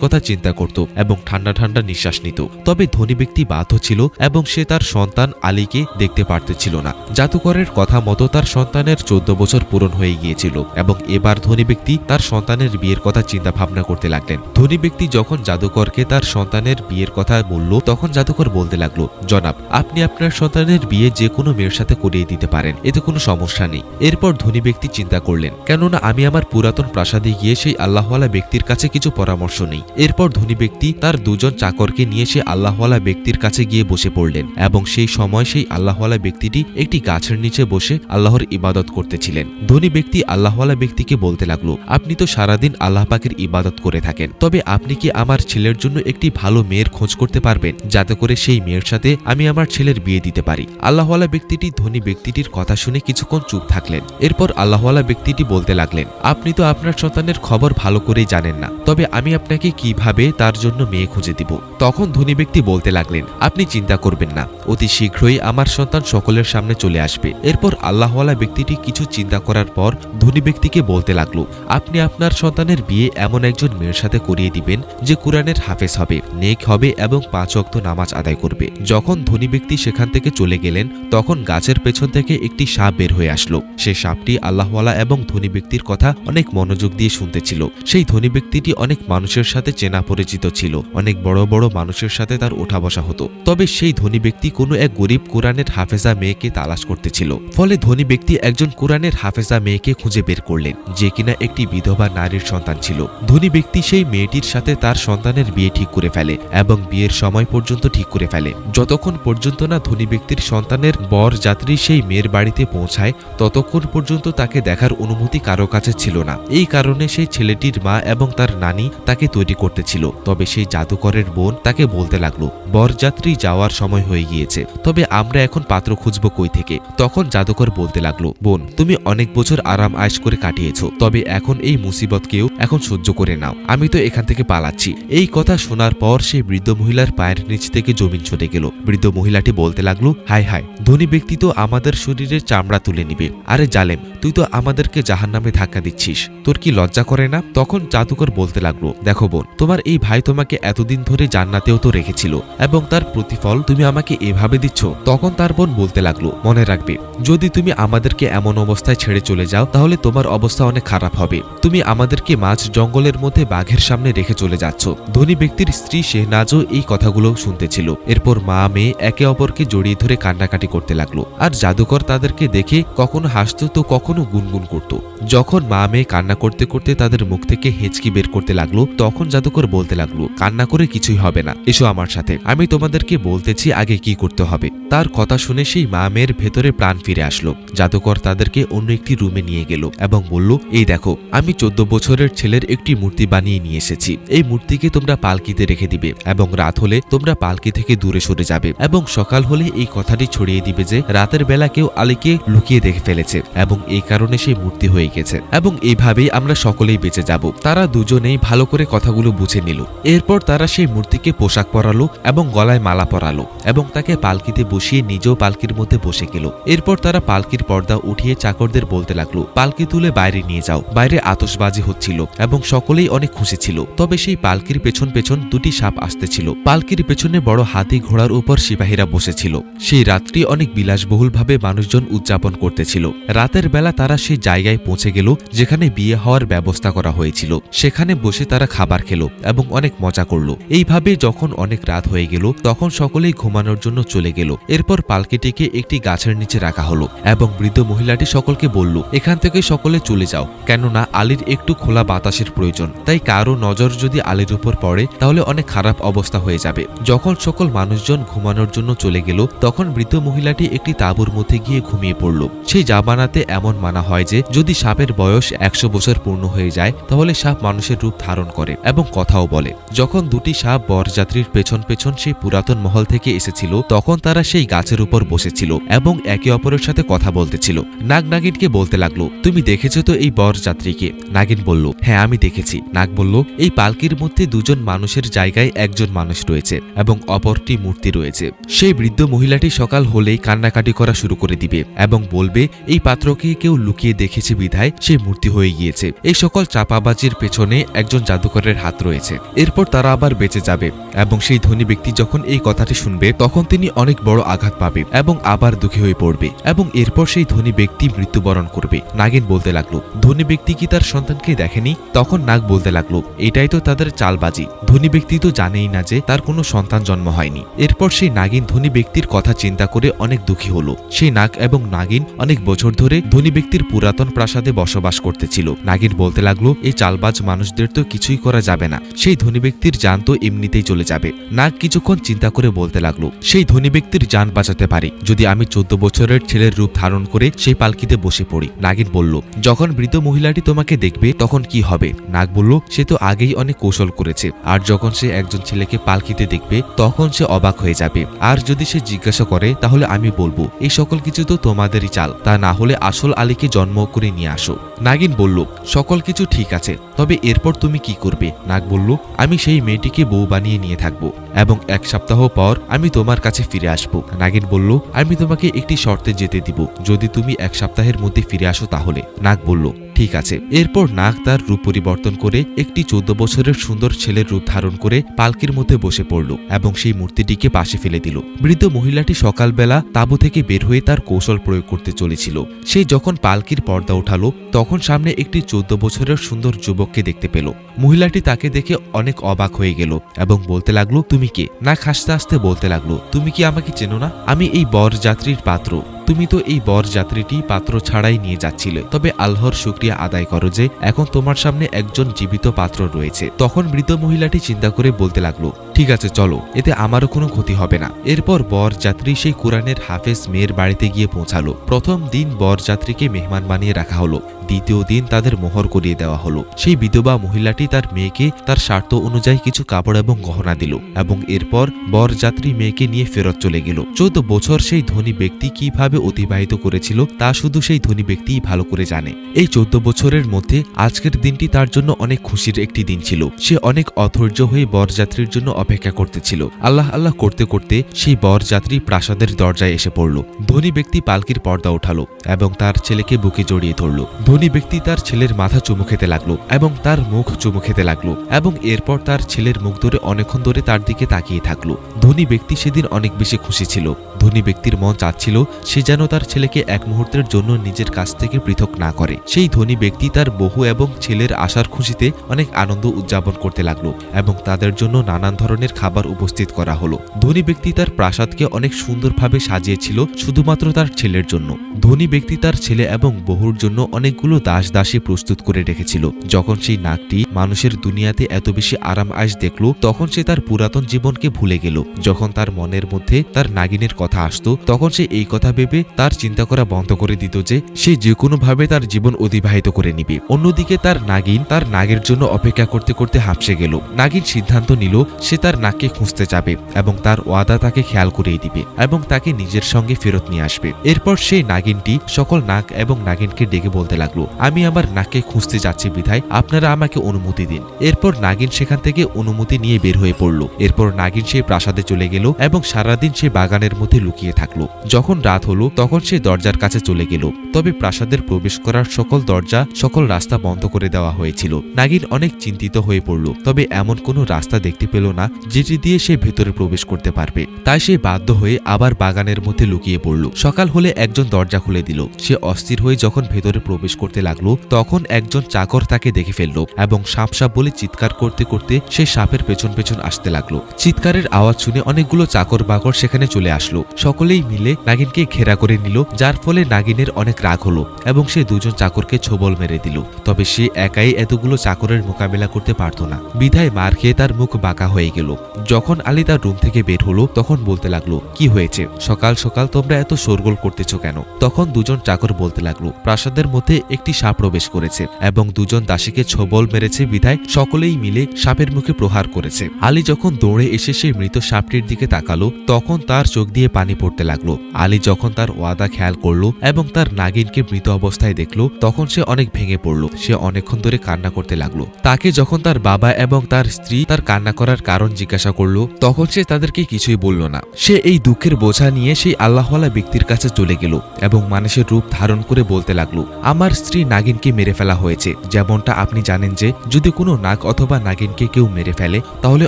কথা চিন্তা করত এবং ঠান্ডা ঠান্ডা নিঃশ্বাস নিত। তবে ধনী ব্যক্তি বাধ্য ছিল এবং সে তার সন্তান আলীকে দেখতে পারতেছিল না। জাদুকরের কথা মতো তার সন্তানের 14 বছর পূরণ হয়ে গিয়েছিল এবং এবার ধনী ব্যক্তি তার সন্তানের বিয়ের কথা চিন্তা ভাবনা করতে লাগলেন। ধনী ব্যক্তি যখন জাদুকরকে তার সন্তানের বিয়ের কথা বলল তখন জাদুকর বলতে লাগলো, জনাব, আপনি আপনার সন্তানের বিয়ে যে কোনো মেয়ের সাথে করিয়ে দিতে পারেন, এতে কোনো সমস্যা নেই। এরপর ধনী ব্যক্তি চিন্তা করলেন, কেননা আমি আমার পুরাতন প্রাসাদে গিয়ে সেই আল্লাহওয়ালা ব্যক্তির কাছে কিছু পরামর্শ নেই। এরপর ধনী ব্যক্তি তার দুজন চাকরকে নিয়ে সে আল্লাহওয়ালা ব্যক্তির কাছে গিয়ে বসে পড়লেন এবং সেই সময় সেই আল্লাহওয়ালা ব্যক্তিটি একটি গাছের নিচে বসে আল্লাহর ইবাদত করতেছিলেন। ধনী ব্যক্তি আল্লাহওয়ালা ব্যক্তিকে বলতে লাগলো, আপনি তো সারাদিন আল্লাহ পাকের ইবাদত করে থাকেন, তবে আপনি কি আমার ছেলের জন্য একটি ভালো মেয়ের খোঁজ করতে পারবেন যাতে করে সেই মেয়ের সাথে আমি আমার ছেলের বিয়ে দিতে পারি? আল্লাহওয়ালা ব্যক্তিটি ধনী ব্যক্তিটির কথা শুনে কিছুক্ষণ চুপ থাকলেন। এরপর আল্লাহওয়ালা ব্যক্তিটি বলতে লাগলেন, আপনি তো আপনার সন্তানের খবর ভালো করেই জানেন না, তবে আমি আপনাকে কিভাবে তার জন্য মেয়ে খুঁজে দিব? তখন ধনী ব্যক্তি বলতে লাগলেন, আপনি চিন্তা করবেন না, অতি শীঘ্রই আমার সন্তান সকলের সামনে চলে আসবে। এরপর আল্লাহওয়ালা ব্যক্তিটি কিছু চিন্তা করার পর ধনী ব্যক্তিকে বলতে লাগলো, আপনি আপনার সন্তানের বিয়ে এমন একজন মেয়ের সাথে করিয়ে দিবেন যে কুরআনের হাফেজ হবে, নেক হবে এবং 5 ওয়াক্ত নামাজ আদায় করবে। যখন ধনী ব্যক্তি সেখান থেকে চলে গেলেন তখন গাছের পেছন থেকে একটি সাপ বের হয়ে আসলো। সে সাপটি আল্লাহওয়ালা এবং ধনী ব্যক্তির কথা অনেক মনোযোগ দিয়ে শুনতেছিল। সেই ধনী ব্যক্তিটি অনেক মানুষের সাথে চেনা পরিচিত ছিল, অনেক বড় বড় মানুষের সাথে তার ওঠা বসা হতো। তবে সেই ধনী ব্যক্তি কোনো এক গরিব কুরআনের হাফেজা মেয়েকে তালাশ করতেছিল। ফলে ধনী ব্যক্তি একজন কুরআনের হাফেজা মেয়েকে খুঁজে বের করলেন যে কিনা একটি বিধবা নারীর সন্তান ছিল। ধনী ব্যক্তি সেই মেয়েটির সাথে তার সন্তানের বিয়ে ঠিক করে ফেলে এবং বিয়ের সময় পর্যন্ত ঠিক করে ফেলে। যতক্ষণ পর্যন্ত না ধনী ব্যক্তির সন্তানের বর যাত্রী সেই মেয়ের বাড়িতে পৌঁছায় ততক্ষণ পর্যন্ত তাকে দেখার অনুমতি কারো কাছে ছিল না। এই কারণে সেই ছেলেটির মা এবং তার নানি তাকে তৈরি করতেছিল। তবে সেই জাদুকরের বোন তাকে বলতে লাগলো, বরযাত্রী যাওয়ার সময় হয়ে গিয়েছে, তবে আমরা এখন পাত্র খুঁজবো কই থেকে? তখন জাদুকর বলতে লাগলো, বোন, তুমি অনেক বছর আরাম আয়েশ করে কাটিয়েছো, তবে এখন এই মুসিবতকেও এখন সহ্য করে নাও, আমি তো এখান থেকে পালাচ্ছি। এই কথা শোনার পর সেই বৃদ্ধ মহিলার পায়ের নিচ থেকে জমিন ছুটে গেল। বৃদ্ধ মহিলাটি বলতে লাগলো, হায় হায়, ধনী ব্যক্তি তো আমাদের শরীরের চামড়া তুলে নিবে। আরে জালেম, তুই তো আমাদেরকে জাহান্নামে ধাক্কা দিচ্ছিস, তোর কি লজ্জা করে না? তখন জাদুকর বলতে লাগলো, দেখো বোন, তোমার এই ভাই তোমাকে এতদিন ধরে জান্নাতেও তো রেখেছিল এবং তার প্রতিফল তুমি আমাকে এভাবে দিচ্ছ। তখন তার বোন বলতে লাগলো, মনে রাখবে, যদি তুমি আমাদেরকে এমন অবস্থায় ছেড়ে চলে যাও তাহলে তোমার অবস্থা অনেক খারাপ হবে। তুমি আমাদেরকে মাঝ জঙ্গলের মধ্যে বাঘের সামনে রেখে চলে যাচ্ছ। ধনী ব্যক্তির স্ত্রী শেহনাজও এই কথাগুলো শুনতেছিল। এরপর মা মেয়ে একে অপরকে জড়িয়ে ধরে কান্নাকাটি করতে লাগলো। আর জাদুকর তাদেরকে দেখে কখনো হাসত তো কখনো গুনগুন করত। যখন মা মেয়ে কান্না করতে করতে তাদের মুখ থেকে হেঁচকি বের করতে লাগলো তখন জাদুকর বলতে লাগলো, কান্না করে কিছুই হবে না, এসো আমার সাথে, আমি তোমাদেরকে বলতেছি আগে কি করতে হবে। তার কথা শুনে সেই মা মেয়ের ভেতরে প্রাণ ফিরে আসলো। জাদুকর তাদেরকে অন্য একটি রুমে নিয়ে গেল এবং বলল, এই দেখো, আমি 14 বছরের ছেলের একটি মূর্তি বানিয়ে নিয়ে এসেছি। এই মূর্তিকে তোমরা পালকিতে রেখে দিবে এবং রাত হলে তোমরা পালকি থেকে দূরে সরে যাবে এবং সকাল হলে এই কথাটি ছড়িয়ে দিবে যে রাতের বেলা কেউ আলীকে লুকিয়ে দেখে ফেলেছে এবং এই কারণে সেই মূর্তি হয়ে গেছে এবং এইভাবেই আমরা সকলেই বেঁচে যাব। তারা দুজনেই ভালো করে কথাগুলো বুঝে নিল। এরপর তারা সেই মূর্তিকে পোশাক পরালো এবং গলায় মালা পরালো এবং তাকে পালকিতে বসিয়ে নিজেও পালকির মধ্যে বসে গেল। এরপর তারা পালকির পর্দা উঠিয়ে চাকরদের বলতে লাগলো, পালকি তুলে বাইরে নিয়ে যাও। বাইরে আতশবাজি হচ্ছিল এবং সকলেই অনেক খুশি ছিল। তবে সেই পালকির পেছন পেছন দুটি সাপ আসতেছিল। পালকির পেছনে বড় হাতি ঘোড়ার উপর সিপাহীরা বসেছিল। সেই রাত্রি অনেক বিলাসবহুলভাবে মানুষজন উদযাপন করতেছিল। রাতের বেলা তারা সেই জায়গায় পৌঁছে গেল যেখানে বিয়ে হওয়ার ব্যবস্থা করা হয়েছিল। সেখানে বসে তারা খাবার খেলো এবং অনেক মজা করলো। এইভাবে যখন অনেক রাত হয়ে গেল তখন সকলেই ঘুমানোর জন্য জন্য চলে গেল। এরপর পালকিটিকে একটি গাছের নিচে রাখা হলো এবং বৃদ্ধ মহিলাটি সকলকে বলল, এখান থেকে সকলে চলে যাও, কেননা আলীর একটু খোলা বাতাসের প্রয়োজন। তাই কারো নজর যদি আলীর উপর পড়ে তাহলে অনেক খারাপ অবস্থা হয়ে যাবে। যখন সকল মানুষজন ঘুমানোর জন্য চলে গেল তখন বৃদ্ধ মহিলাটি একটি তাঁবুর মধ্যে গিয়ে ঘুমিয়ে পড়ল। সেই জামানাতে এমন মানা হয় যে যদি সাপের বয়স 100 বছর পূর্ণ হয়ে যায় তাহলে সাপ মানুষের রূপ ধারণ করে এবং কথাও বলে। যখন দুটি সাপ বরযাত্রীর পেছন পেছন সেই পুরাতন মহল থেকে এসেছিল তখন তারা সেই গাছের উপর বসেছিল এবং একে অপরের সাথে কথা বলতেছিল। নাগ নাগিনকে বলতে লাগলো, তুমি দেখেছো তো এই বরযাত্রীকে? নাগিন বলল, হ্যাঁ আমি দেখেছি। নাগ বলল, এই পালকির মধ্যে দুজন মানুষের জায়গায় একজন মানুষ রয়েছে এবং অপরটি মূর্তি রয়েছে। সেই বৃদ্ধ মহিলাটি সকাল হলেই কান্নাকাটি করা শুরু করে দিবে এবং বলবে এই পাত্রকে কেউ লুকিয়ে দেখেছে বিধায় সে মূর্তি হয়ে গিয়েছে। এই সকল চাপাবাজির পেছনে একজন জাদুকরের হাত রয়েছে। এরপর তারা আবার বেঁচে যাবে এবং সেই ধনী ব্যক্তি যখন এই কথাটি শুনবে তখন তিনি অনেক বড় আঘাত পাবে এবং আবার দুঃখী হয়ে পড়বে এবং এরপর সেই ধনী ব্যক্তি মৃত্যুবরণ করবে। নাগিন বলতে লাগলো, ধনী ব্যক্তি কি তার সন্তানকে দেখেনি? তখন নাগ বলতে লাগলো, এটাই তো তাদের চালবাজি। ধনী ব্যক্তি তো জানেই না যে তার কোনো সন্তান জন্ম হয়নি। এরপর সেই নাগিন ধনী ব্যক্তির কথা চিন্তা করে অনেক দুঃখী হলো। সেই নাগ এবং নাগিন অনেক বছর ধরে ধনী ব্যক্তির পুরাতন প্রাসাদে বসবাস করতেছিল। নাগিন বলতে লাগলো, এই চালবাজ মানুষদের তো কিছুই করা যাবে না, সেই ধনী ব্যক্তির জান তো এমনিতেই চলে যাবে। নাগ কিছুক্ষণ চিন্তা করে বলতে লাগলো, সেই ধনী ব্যক্তির জান বাঁচাতে পারি যদি আমি 14 বছরের ছেলের রূপ ধারণ করে সেই পালকিতে বসে পড়ি। নাগিন বলল, যখন বৃদ্ধ মহিলাটি তোমাকে দেখবে তখন কি হবে? নাগ বলল, সে তো আগেই অনেক কৌশল করেছে, আর যখন সে একজন ছেলেকে পালকিতে দেখবে তখন সে অবাক হয়ে যাবে। আর যদি সে জিজ্ঞাসা করে তাহলে আমি বলবো এই সকল কিছু তো তোমাদেরই চাল, তা না হলে আসল আলীকে জন্ম করে নিয়ে আসো। নাগিন বলল, সকল কিছু ঠিক আছে, তবে এরপর তুমি কি করবে? নাগ বলল, আমি সেই মেয়েটিকে বউ বানিয়ে নিয়ে থাকবো এবং 1 সপ্তাহ পর আমি তোমার কাছে ফিরে আসব। নাগিন বলল, আমি তোমাকে একটি শর্তে যেতে দিব, যদি তুমি 1 সপ্তাহের মধ্যে ফিরে আসো তাহলে। নাগ বলল, ঠিক আছে। এরপর নাগ তার রূপ পরিবর্তন করে একটি 14 বছরের সুন্দর ছেলের রূপ ধারণ করে পালকির মধ্যে বসে পড়ল এবং সেই মূর্তিটিকে পাশে ফেলে দিল। বৃদ্ধ মহিলাটি সকালবেলা তাঁবু থেকে বের হয়ে তার কৌশল প্রয়োগ করতে চলেছিল। সে যখন পালকির পর্দা উঠালো তখন সামনে একটি 14 বছরের সুন্দর যুবককে দেখতে পেল। মহিলাটি তাকে দেখে অনেক অবাক হয়ে গেল এবং বলতে লাগলো, তুমি কে? নাগ হাসতে হাসতে বলতে লাগলো, তুমি কি আমাকে চেনো না? আমি এই বরযাত্রীর পাত্র। তুমি তো এই বরযাত্রীটি পাত্র ছাড়াই নিয়ে যাচ্ছিলে, তবে আল্লাহর শুকরিয়া আদায় করো যে এখন তোমার সামনে একজন জীবিত পাত্র রয়েছে। তখন বৃদ্ধ মহিলাটি চিন্তা করে বলতে লাগলো, ঠিক আছে চলো, এতে আমারও কোনো ক্ষতি হবে না। এরপর বরযাত্রী সেই কোরআনের হাফেজ মেয়ের বাড়িতে গিয়ে পৌঁছালো। প্রথম দিন বরযাত্রীকে মেহমান বানিয়ে রাখা হলো, দ্বিতীয় দিন তাদের মোহর করিয়ে দেওয়া হলো। সেই বিধবা মহিলাটি তার মেয়েকে তার স্বার্থ অনুযায়ী কিছু কাপড় এবং গহনা দিল এবং এরপর বরযাত্রী মেয়েকে নিয়ে ফেরত চলে গেল। 14 বছর সেই ধনী ব্যক্তি কিভাবে অতিবাহিত করেছিল তা শুধু সেই ধনী ব্যক্তিই ভালো করে জানে। এই 14 বছরের মধ্যে আজকের দিনটি তার জন্য অনেক খুশির একটি দিন ছিল। সে অনেক অধৈর্য হয়ে বরযাত্রীর জন্য অপেক্ষা করতেছিল। আল্লাহ আল্লাহ করতে করতে সেই বরযাত্রী প্রাসাদের দরজায় এসে পড়ল। ধনী ব্যক্তি পালকির পর্দা উঠালো এবং তার ছেলেকে বুকে জড়িয়ে ধরল। ধনী ব্যক্তি তার ছেলের মাথা চুমু খেতে লাগলো এবং তার মুখ চুমু খেতে লাগলো এবং এরপর তার ছেলের মুখ ধরে অনেকক্ষণ ধরে তার দিকে তাকিয়ে থাকলো। ধনী ব্যক্তি সেদিন অনেক বেশি খুশি ছিল। ধনী ব্যক্তির মন চাচ্ছিল সে যেন তার ছেলেকে এক মুহূর্তের জন্য নিজের কাছ থেকে পৃথক না করে। সেই ধনী ব্যক্তি তার বহু এবং ছেলের আসার খুশিতে অনেক আনন্দ উদযাপন করতে লাগলো এবং তাদের জন্য নানান ধরনের খাবার উপস্থিত করা হলো। ধনী ব্যক্তি তার প্রাসাদকে অনেক সুন্দরভাবে সাজিয়েছিল শুধুমাত্র তার ছেলের জন্য। ধনী ব্যক্তি তার ছেলে এবং বহুর জন্য অনেকগুলো দাস দাসী প্রস্তুত করে রেখেছিল। যখন সেই নাগটি মানুষের দুনিয়াতে এত বেশি আরাম আয়েশ দেখল তখন সে তার পুরাতন জীবনকে ভুলে গেল। যখন তার মনের মধ্যে তার নাগিনের কথা আসতো তখন সে এই কথা ভেবে তার চিন্তা করা বন্ধ করে দিত যে সে যে কোনোভাবে তার জীবন অতিবাহিত করে নিবে। অন্যদিকে তার নাগিন তার নাগের জন্য অপেক্ষা করতে করতে হাঁপসে গেল। নাগিন সিদ্ধান্ত নিল সে তার নাগকে খুঁজতে যাবে এবং তার ওয়াদা তাকে খেয়াল করিয়ে দিবে এবং তাকে নিজের সঙ্গে ফেরত নিয়ে আসবে। এরপর সেই নাগিনটি সকল নাগ এবং নাগিনকে ডেকে বলতে লাগলো, আমি আমার নাগকে খুঁজতে যাচ্ছি বিধায় আপনারা আমাকে অনুমতি দিন। এরপর নাগিন সেখান থেকে অনুমতি নিয়ে বের হয়ে পড়ল। এরপর নাগিন সেই প্রাসাদে চলে গেল এবং সারাদিন সে বাগানের মধ্যে লুকিয়ে থাকলো। যখন রাত হলো তখন সে দরজার কাছে চলে গেল, তবে প্রাসাদের প্রবেশ করার সকল দরজা সকল রাস্তা বন্ধ করে দেওয়া হয়েছিল। নাগিন অনেক চিন্তিত হয়ে পড়ল, তবে এমন কোনো রাস্তা দেখতে পেল না যেটি দিয়ে সে ভেতরে প্রবেশ করতে পারবে। তাই সে বাধ্য হয়ে আবার বাগানের মধ্যে লুকিয়ে পড়ল। সকাল হলে একজন দরজা খুলে দিল। সে অস্থির হয়ে যখন ভেতরে প্রবেশ করতে লাগলো তখন একজন চাকর তাকে দেখে ফেলল এবং সাপ সাপ বলে চিৎকার করতে করতে সে সাপের পেছন পেছন আসতে লাগলো। চিৎকারের আওয়াজ শুনে অনেকগুলো চাকর বাকর সেখানে চলে আসলো। সকলেই মিলে নাগিনকে ঘেরা করে নিল, যার ফলে নাগিনের অনেক রাগ হলো এবং সে দুজন চাকরকে ছোবল মেরে দিল। তবে সে একাই এতগুলো চাকরের মোকাবেলা করতে পারত না, বিধায় মার খেয়ে তার মুখ বাঁকা হয়ে গেল। যখন আলী তার রুম থেকে বের হলো তখন বলতে লাগলো, কি হয়েছে, সকাল সকাল তোমরা এত শোরগোল করতেছ কেন? তখন দুজন চাকর বলতে লাগলো, প্রাসাদের মধ্যে একটি সাপ প্রবেশ করেছে এবং দুজন দাসীকে ছোবল মেরেছে, বিধায় সকলেই মিলে সাপের মুখে প্রহার করেছে। আলী যখন দৌড়ে এসে সেই মৃত সাপটির দিকে তাকালো তখন তার চোখ দিয়ে পানি পড়তে লাগলো। আলী যখন তার ওয়াদা খেয়াল করলো এবং তার নাগিনকে মৃত অবস্থায় দেখলো তখন সে অনেক ভেঙে পড়ল। সে অনেকক্ষণ ধরে কান্না করতে লাগলো। তাকে যখন তার বাবা এবং তার স্ত্রী তার কান্না করার কারণ জিজ্ঞাসা করলো তখন সে তাদেরকে কিছুই বলল না। সে এই দুঃখের বোঝা নিয়ে সেই আল্লাহওয়ালা ব্যক্তির কাছে চলে গেল এবং মানুষের রূপ ধারণ করে বলতে লাগলো, আমার স্ত্রী নাগিনকে মেরে ফেলা হয়েছে। যেমনটা আপনি জানেন যে যদি কোনো নাগ অথবা নাগিনকে কেউ মেরে ফেলে তাহলে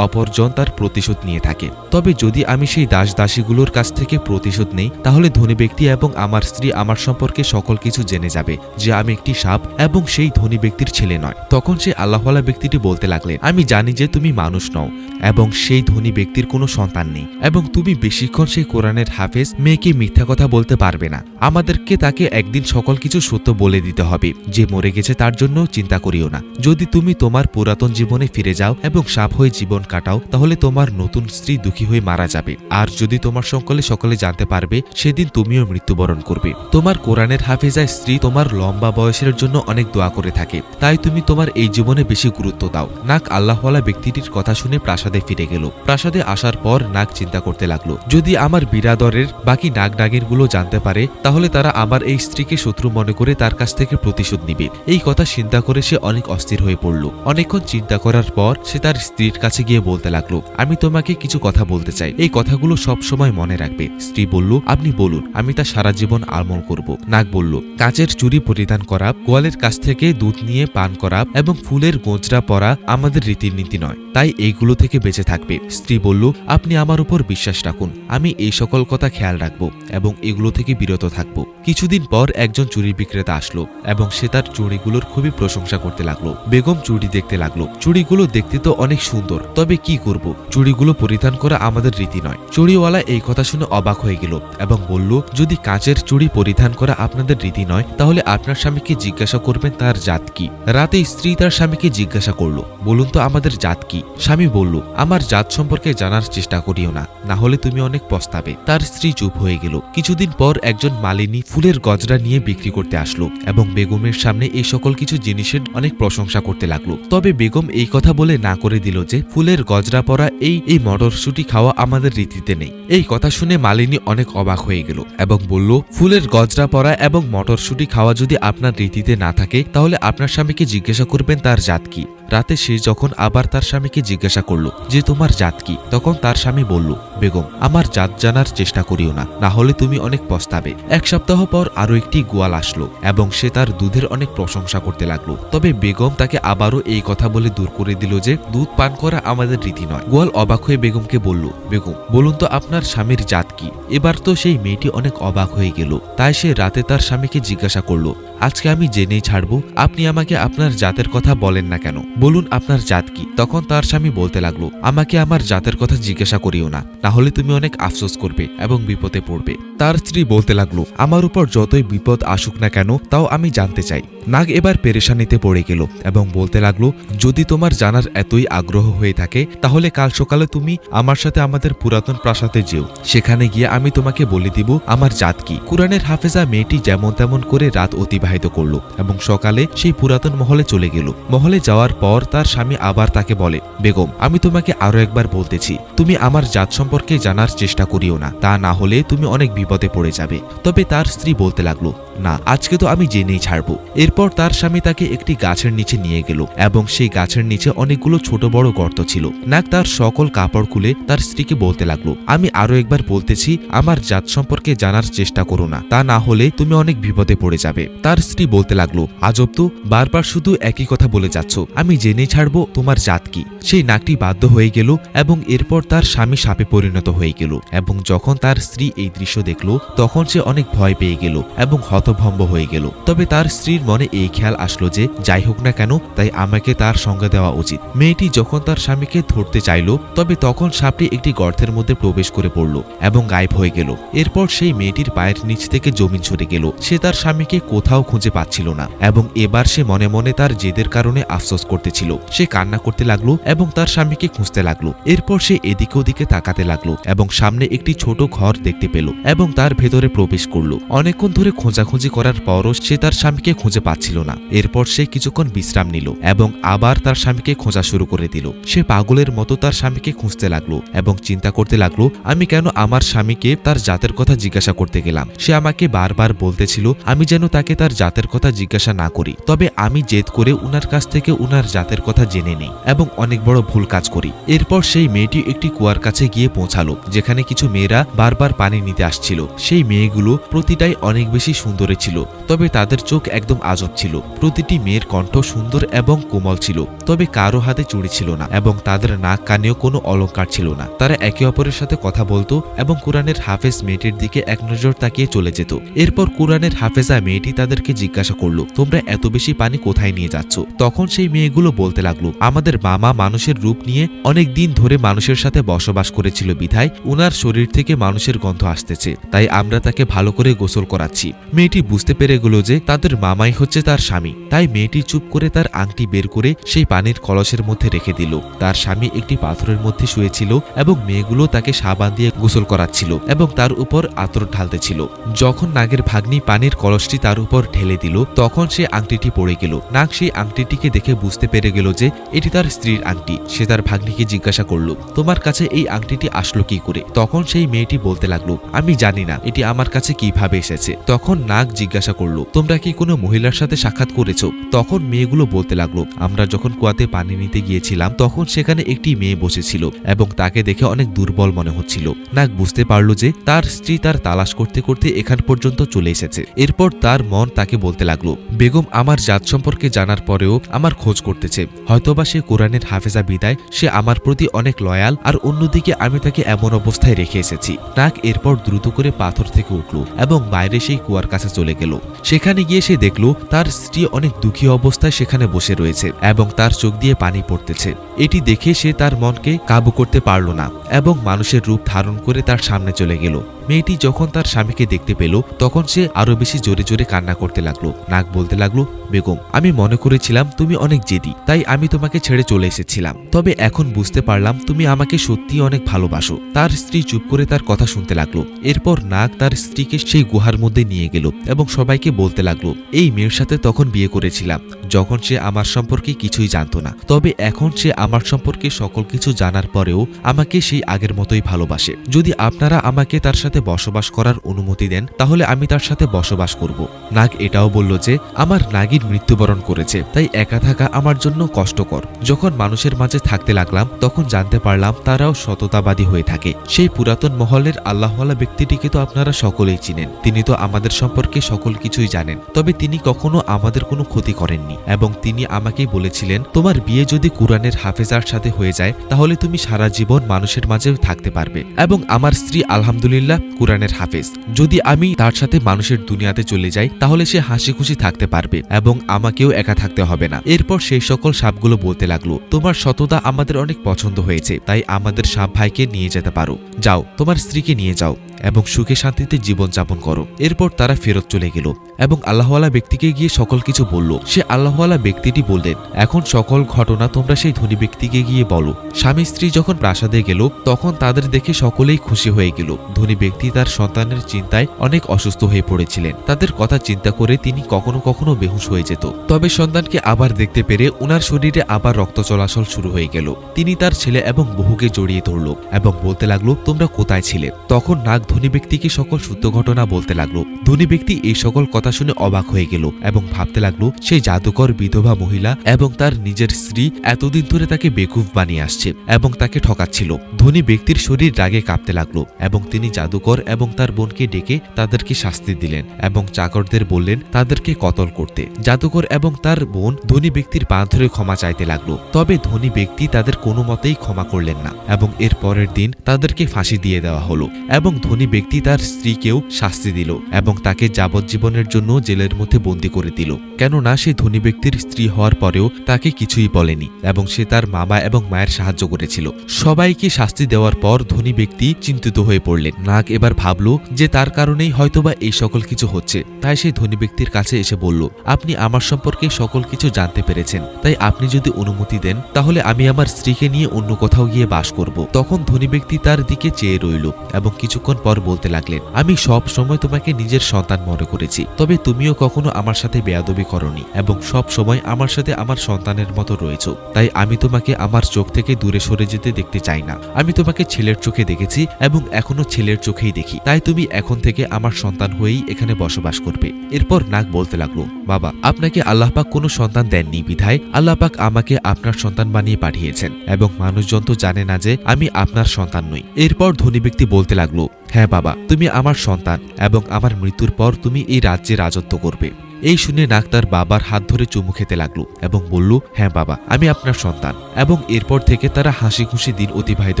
অপরজন তার প্রতিশোধ নিয়ে থাকে। তবে যদি আমি সেই দাস দাসীগুলোর কাছ থেকে প্রতিশোধ নেই তাহলে ধনী ব্যক্তি এবং আমার স্ত্রী আমার সম্পর্কে সকল কিছু জেনে যাবে যে আমি একটি সাপ এবং সেই ধনী ব্যক্তির ছেলে নয়। তখন সেই আল্লাহওয়ালা ব্যক্তিটি বলতে লাগলেন, আমি জানি যে তুমি মানুষ নও এবং সেই ধনী ব্যক্তির কোনো সন্তান নেই এবং তুমি বেশিক্ষণ সেই কোরআনের হাফেজ মেয়েকে মিথ্যা কথা বলতে পারবে না। আমাদেরকে তাকে একদিন সকল কিছু সত্য বলে দিতে হবে। যে মরে গেছে তার জন্য চিন্তা করিও না। যদি তুমি তোমার পুরাতন জীবনে ফিরে যাও এবং সাপ হয়ে জীবন কাটাও তাহলে তোমার নতুন স্ত্রী দুঃখী হয়ে মারা যাবে। আর যদি তোমার সকলে জানতে পারবে সেদিন তুমিও মৃত্যুবরণ করবে। তোমার কোরআনের হাফেজা স্ত্রী তোমার লম্বা বয়সের জন্য অনেক দোয়া করে থাকে, তাই তুমি তোমার এই জীবনে বেশি গুরুত্ব দাও। নাক আল্লাহওয়ালা ব্যক্তিটির কথা শুনে প্রাসাদে ফিরে গেল। প্রাসাদে আসার পর নাক চিন্তা করতে লাগলো, যদি আমার বিরাদরের বাকি নাগ নাগিনগুলো জানতে পারে তাহলে তারা আমার এই স্ত্রীকে শত্রু মনে করে তার কাছ থেকে প্রতিশোধ নিবে। এই কথা চিন্তা করে সে অনেক অস্থির হয়ে পড়ল। অনেকক্ষণ চিন্তা করার পর সে তার স্ত্রীর কাছে গিয়ে বলতে লাগলো, আমি তোমাকে কিছু কথা বলতে চাই, এই কথাগুলো সব সময় মনে রাখবে। স্ত্রী বলল, আপনি বলুন, আমি তা সারা জীবন আমল করব। নাগ বলল, কাচের চুড়ি পরিধান করা, গোয়ালের কাছ থেকে দুধ নিয়ে পান করা এবং ফুলের গোঁজরা পরা আমাদের রীতির নীতি নয়, তাই এইগুলো থেকে বেঁচে থাকবে। স্ত্রী বলল, আপনি আমার উপর বিশ্বাস রাখুন, আমি এই সকল কথা খেয়াল রাখবো এবং এগুলো থেকে বিরত থাকব। কিছুদিন পর একজন চুড়ি বিক্রেতা আসলো এবং সে তার চুড়িগুলোর খুবই প্রশংসা করতে লাগলো। বেগম চুড়ি দেখতে লাগলো। চুড়িগুলো দেখতে তো অনেক সুন্দর, তবে কি করব, চুড়িগুলো পরিধান করা আমাদের রীতি নয়। চুড়িওয়ালা এই কথা শুনে অবাক হয়ে গেল এবং বলল, যদি কাঁচের চুড়ি পরিধান করা আপনাদের রীতি নয় তাহলে আপনার স্বামীকে জিজ্ঞাসা করবেন তার জাত কি। রাতে স্ত্রী তার স্বামীকে জিজ্ঞাসা করলো, বলুন তো আমাদের জাত কি। স্বামী বলল, আমার জাত সম্পর্কে জানার চেষ্টা করিও না, না হলে তুমি অনেক পস্তাবে। তার স্ত্রী চুপ হয়ে গেল। কিছুদিন পর একজন মালিনী ফুলের গজরা নিয়ে বিক্রি করতে আসলো এবং বেগমের সামনে এই সকল কিছু জিনিসের অনেক প্রশংসা করতে লাগলো। তবে বেগম এই কথা বলে না করে দিল যে ফুলের গজরা পরা এই মটরশুঁটি খাওয়া আমাদের রীতিতে নেই। এই কথা শুনে মালিনী অনেক অবাক হয়ে গেল এবং বলল, ফুলের গজরা পরা এবং মটরশুঁটি খাওয়া যদি আপনার রীতিতে না থাকে তাহলে আপনার স্বামীকে জিজ্ঞাসা করবেন তার জাত কি। রাতে সে যখন আবার তার স্বামীকে জিজ্ঞাসা করলো যে তোমার জাত কি, তখন তার স্বামী বলল, বেগম আমার জাত জানার চেষ্টা করিও না, না হলে তুমি অনেক পস্তাবে। এক সপ্তাহ পর আরো একটি গোয়াল আসলো এবং সে তার দুধের অনেক প্রশংসা করতে লাগলো। তবে বেগম তাকে আবারও এই কথা বলে দূর করে দিল যে দুধ পান করা আমাদের রীতি নয়। গোয়াল অবাক হয়ে বেগমকে বলল, বেগম বলুন তো আপনার স্বামীর জাত কি। এবার তো সেই মেয়েটি অনেক অবাক হয়ে গেল। তাই সে রাতে তার স্বামীকে জিজ্ঞাসা করলো, আজকে আমি জেনেই ছাড়বো, আপনি আমাকে আপনার জাতের কথা বলেন না কেন, বলুন আপনার জাত কি। তখন তার স্বামী বলতে লাগলো, আমাকে আমার জাতের কথা জিজ্ঞাসা করিও না, না হলে তুমি অনেক আফসোস করবে এবং বিপদে পড়বে। তার স্ত্রী বলতে লাগলো, আমার উপর যতই বিপদ আসুক না কেন তাও আমি জানতে চাই। নাগ এবার পেরেশানিতে পড়ে গেল এবং বলতে লাগলো, যদি তোমার জানার এতই আগ্রহ হয়ে থাকে তাহলে কাল সকালে তুমি আমার সাথে আমাদের পুরাতন প্রাসাদে যেও, সেখানে গিয়ে আমি তোমাকে বলে দিব আমার জাত কি। কুরআনের হাফেজা মেয়েটি যেমন তেমন করে রাত অতিবাহিত করলো এবং সকালে সেই পুরাতন মহলে চলে গেল। মহলে যাওয়ার পর তার স্বামী আবার তাকে বলে, বেগম আমি তোমাকে আরো একবার বলতেছি, তুমি আমার জাত সম্পর্কে জানার চেষ্টা করিও না, তা না হলে তুমি অনেক বিপদে পড়ে যাবে। তবে তার স্ত্রী বলতে লাগলো, না, আজকে তো আমি জেনেই ছাড়বো। এরপর তার স্বামী তাকে একটি গাছের নিচে নিয়ে গেল এবং সেই গাছের নিচে অনেকগুলো ছোট বড় গর্ত ছিল। নাগ তার সকল কাপড় খুলে তার স্ত্রীকে বলতে লাগলো, আমি আরো একবার বলতেছি, আমার জাত সম্পর্কে জানার চেষ্টা করো না, তা না হলে তুমি অনেক বিপদে পড়ে যাবে। তার স্ত্রী বলতে লাগলো, আজব তো, বারবার শুধু একই কথা বলে যাচ্ছ, আমি জেনে ছাড়বো তোমার জাত কি। সেই নাগটি বাধ্য হয়ে গেল এবং এরপর তার স্বামী সাপে পরিণত হয়ে গেল। এবং যখন তার স্ত্রী এই দৃশ্য দেখলো তখন সে অনেক ভয় পেয়ে গেল এবং হতভম্ব হয়ে গেল। তবে তার স্ত্রীর মনে এই খেয়াল আসলো যে যাই হোক না কেন, তাই আমাকে তার সঙ্গে দেওয়া উচিত। মেয়েটি যখন তার স্বামীকে ধরতে চাইল তবে তখন সাপটি একটি গর্তের মধ্যে প্রবেশ করে পড়ল এবং গায়েব হয়ে গেল। এরপর সেই মেয়েটির পায়ের নিচ থেকে জমিন সরে গেল। সে তার স্বামীকে কোথাও খুঁজে পাচ্ছিল না এবং এবার সে মনে মনে তার জেদের কারণে আফসোস করতেছিল। সে কান্না করতে লাগলো এবং তার স্বামীকে খুঁজতে লাগলো। এরপর সে এদিকে ওদিকে তাকাতে লাগলো এবং সামনে একটি ছোট ঘর দেখতে পেল এবং তার ভেতরে প্রবেশ করলো। অনেকক্ষণ ধরে খোঁজাখুঁজি করার পরও সে তার স্বামীকে খুঁজে পাচ্ছিল না। এরপর সে কিছুক্ষণ বিশ্রাম নিল এবং আবার তার স্বামীকে খোঁজা শুরু করে দিল। সে পাগলের মতো তার স্বামীকে খুঁজতে লাগলো এবং চিন্তা করতে লাগলো, আমি কেন আমার স্বামীকে তার জাতের কথা জিজ্ঞাসা করতে গেলাম। সে আমাকে বারবার বলতেছিল আমি যেন তাকে তার জাতের কথা জিজ্ঞাসা না করি, তবে আমি জেদ করে উনার কাছ থেকে উনার জাতের কথা জেনে নিই এবং অনেক বড় ভুল কাজ করি। এরপর সেই মেয়েটি একটি কুয়ার কাছে গিয়ে পৌঁছালো যেখানে কিছু মেয়েরা বারবার পানি নিতে আসছিল। সেই মেয়েগুলো প্রতিটাই অনেক বেশি সুন্দরী ছিল, তবে তাদের চোখ একদম আজব ছিল। প্রতিটি মেয়ের কণ্ঠ সুন্দর এবং কোমল ছিল, তবে কারো হাতে চুড়ি ছিল না এবং তাদের নাক কানেও কোনো অলংকার ছিল না। তারা একে অপরের সাথে কথা বলতো এবং কোরআনের হাফেজ মেয়েটির দিকে এক নজর তাকিয়ে চলে যেত। এরপর কোরআনের হাফেজা মেয়েটি তাদেরকে জিজ্ঞাসা করলো, তোমরা এত বেশি পানি কোথায় নিয়ে যাচ্ছ? তখন সেই মেয়েগুলো বলতে লাগলো, আমাদের মামা মানুষের রূপ নিয়ে অনেক দিন ধরে মানুষের সাথে বসবাস করেছিল বিধায় উনার শরীর থেকে মানুষের গন্ধ আসতেছে, তাই আমরা তাকে ভালো করে গোসল করাচ্ছি। মেয়েটি বুঝতে পেরে গেল যে তাদের মামাই হচ্ছে তার স্বামী, তাই মেয়েটি চুপ করে তার আংটি বের করে সেই পানির কলসের মধ্যে রেখে দিল। তার স্বামী একটি পাথরের মধ্যে শুয়েছিল এবং মেয়েগুলো তাকে সাবান দিয়ে গোসল করাচ্ছিল এবং তার উপর আতর ঢালতেছিল। যখন নাগের ভাগ্নি পানির কলসটি তার উপর ঢেলে দিল তখন সে আংটিটি পড়ে গেল। নাগ সেই আংটিটিকে দেখে বুঝতে পেরে গেল যে এটি তার স্ত্রীর আংটি। সে তার ভাগ্নিকে জিজ্ঞাসা করলো, তোমার কাছে এই আংটিটি আসলো কি করে? তখন সেই মেয়েটি বলতে লাগলো, আমি জানি না এটি আমার কাছে কিভাবে এসেছে। তখন নাগ জিজ্ঞাসা করলো, তোমরা কি কোনো মহিলার সাথে সাক্ষাৎ করেছো? তখন মেয়েগুলো বলতে লাগলো, আমরা যখন কুয়াতে পানি নিতে গিয়েছিলাম তখন সেখানে একটি মেয়ে বসেছিল এবং তাকে দেখে অনেক দুর্বল মনে হচ্ছিল। নাগ বুঝতে পারলো যে তার স্ত্রী তার তালাশ করতে করতে এখান পর্যন্ত চলে এসেছে। এরপর তার মন তাকে বলতে লাগলো, বেগম আমার জাত সম্পর্কে জানার পরেও আমার খোঁজ করতেছে, হয়তোবা সে কোরআনের হাফেজা বিদায় সে আমার প্রতি অনেক লয়াল, আর অন্যদিকে আমি তাকে এমন অবস্থায় রেখে এসেছি। নাগ এরপর দ্রুত করে পাথর থেকে উঠল এবং বাইরে সেই কুয়ার কাছে চলে গেল। সেখানে গিয়ে সে দেখল তার স্ত্রী অনেক দুঃখী অবস্থায় সেখানে বসে রয়েছে এবং তার চোখ দিয়ে পানি পড়তেছে। এটি দেখে সে তার মনকে কাবু করতে পারল না এবং মানুষের রূপ ধারণ করে তার সামনে চলে গেল। মেয়েটি যখন তার স্বামীকে দেখতে পেল তখন সে আরো বেশি জোরে জোরে কান্না করতে লাগলো। নাগ বলতে লাগলো, বেগম আমি মনে করেছিলাম তুমি অনেক জেদি, তাই আমি তোমাকে ছেড়ে চলে এসেছিলাম, তবে এখন বুঝতে পারলাম তুমি আমাকে সত্যি অনেক ভালোবাসো। তার স্ত্রী চুপ করে তার কথা শুনতে লাগলো। এরপর নাগ তার স্ত্রীকে সেই গুহার মধ্যে নিয়ে গেল এবং সবাইকে বলতে লাগলো, এই মেয়ের সাথে তখন বিয়ে করেছিলাম যখন সে আমার সম্পর্কে কিছুই জানতো না, তবে এখন সে আমার সম্পর্কে সকল কিছু জানার পরেও আমাকে সেই আগের মতোই ভালোবাসে। যদি আপনারা আমাকে তার সাথে বসবাস করার অনুমতি দেন তাহলে আমি তার সাথে বসবাস করব। নাগ এটাও বলল যে আমার নাগিন মৃত্যুবরণ করেছে, তাই একা থাকা আমার জন্য কষ্টকর। যখন মানুষের মাঝে থাকতে লাগলাম তখন জানতে পারলাম তারাও সততাবাদী হয়ে থাকে। সেই পুরাতন মহলের আল্লাহওয়ালা ব্যক্তিটিকে তো আপনারা সকলেই চিনেন, তিনি তো আমাদের সম্পর্কে সকল কিছুই জানেন, তবে তিনি কখনো আমাদের কোনো ক্ষতি করেননি এবং তিনি আমাকেই বলেছিলেন, তোমার বিয়ে যদি কুরআনের হাফেজার সাথে হয়ে যায় তাহলে তুমি সারা জীবন মানুষের মাঝে থাকতে পারবে। এবং আমার স্ত্রী আলহামদুলিল্লাহ কুরআনের হাফেজ, যদি আমি তার সাথে মানুষের দুনিয়াতে চলে যাই তাহলে সে হাসি খুশি থাকতে পারবে এবং আমাকেও একা থাকতে হবে না। এরপর সেই সকল সাপগুলো বলতে লাগলো, তোমার সততা আমাদের অনেক পছন্দ হয়েছে, তাই আমাদের সাপ ভাইকে নিয়ে যেতে পারো, যাও তোমার স্ত্রীকে নিয়ে যাও এবং সুখে শান্তিতে জীবন যাপন করো। এরপর তারা ফেরত চলে গেল এবং আল্লাহওয়ালা ব্যক্তিকে গিয়ে সকল কিছু বলল। সে আল্লাহওয়ালা ব্যক্তিটি বললেন, এখন সকল ঘটনা তোমরা সেই ধনী ব্যক্তিকে গিয়ে বলো। স্বামী স্ত্রী যখন প্রাসাদে গেল তখন তাদের দেখে সকলেই খুশি হয়ে গেল। ধনী ব্যক্তি তার সন্তানের চিন্তায় অনেক অসুস্থ হয়ে পড়েছিলেন। তাদের কথা চিন্তা করে তিনি কখনো কখনো বেহুশ হয়ে যেত, তবে সন্তানকে আবার দেখতে পেরে উনার শরীরে আবার রক্ত চলাচল শুরু হয়ে গেল। তিনি তার ছেলে এবং বহুকে জড়িয়ে ধরল এবং বলতে লাগলো, তোমরা কোথায় ছিলে? তখন নাগ ধনী ব্যক্তিকে সকল সত্য ঘটনা বলতে লাগলো। ধনী ব্যক্তি এই সকল কথা শুনে অবাক হয়ে গেল এবং ভাবতে লাগলো সেই জাদুকর বিধবা মহিলা এবং তার নিজের স্ত্রী এতদিন ধরে তাকে বেকুফ বানিয়ে আসছে এবং তাকে ঠকাচ্ছিল। ধনী ব্যক্তির শরীর রাগে কাঁপতে লাগলো এবং তিনি জাদুকর এবং তার বোনকে ডেকে তাদেরকে শাস্তি দিলেন এবং চাকরদের বললেন তাদেরকে কতল করতে। জাদুকর এবং তার বোন ধনী ব্যক্তির পা ধরে ক্ষমা চাইতে লাগলো, তবে ধনী ব্যক্তি তাদের কোনো মতেই ক্ষমা করলেন না এবং এর পরের দিন তাদেরকে ফাঁসি দিয়ে দেওয়া হলো এবং ধনী ব্যক্তি তার স্ত্রীকেও শাস্তি দিল এবং তাকে যাবজ্জীবনের জন্য জেলের মধ্যে বন্দী করে দিল, কেননা সে ধনী ব্যক্তির স্ত্রী হওয়ার পরেও তাকে কিছুই বলেনি এবং সে তার মামা এবং মায়ের সাহায্য করেছিল। সবাইকে শাস্তি দেওয়ার পর ধনী ব্যক্তি চিন্তিত হয়ে পড়লেন। নাগ এবার ভাবল যে তার কারণেই হয়তোবা এই সকল কিছু হচ্ছে, তাই সে ধনী ব্যক্তির কাছে এসে বলল, আপনি আমার সম্পর্কে সকল কিছু জানতে পেরেছেন, তাই আপনি যদি অনুমতি দেন তাহলে আমি আমার স্ত্রীকে নিয়ে অন্য কোথাও গিয়ে বাস করব। তখন ধনী ব্যক্তি তার দিকে চেয়ে রইল এবং কিছুক্ষণ পর বলতে লাগলেন, আমি সব সময় তোমাকে নিজের সন্তান মনে করেছি, তবে তুমিও কখনো আমার সাথে বেয়াদবি করনি এবং সব সময় আমার সাথে আমার সন্তানের মতো রয়েছো, তাই আমি তোমাকে আমার চোখ থেকে দূরে সরে যেতে দেখতে চাই না। আমি তোমাকে ছেলের চোখে দেখেছি এবং এখনো ছেলের চোখেই দেখি, তাই তুমি এখন থেকে আমার সন্তান হয়েই এখানে বসবাস করবে। এরপর নাগ বলতে লাগলো, বাবা, আপনাকে আল্লাহ পাক কোনো সন্তান দেননি বিধায় আল্লাহ পাক আমাকে আপনার সন্তান বানিয়ে পাঠিয়েছেন এবং মানুষজন তো জানে না যে আমি আপনার সন্তান নই। এরপর ধনী ব্যক্তি বলতে লাগলো, হ্যাঁ বাবা, তুমি আমার সন্তান এবং আমার মৃত্যুর পর তুমি এই রাজ্যে রাজত্ব করবে। এই শুনে নাগ তার বাবার হাত ধরে চুমু খেতে লাগলো এবং বলল, হ্যাঁ বাবা, আমি আপনার সন্তান। এবং এরপর থেকে তারা হাসি খুশি দিন অতিবাহিত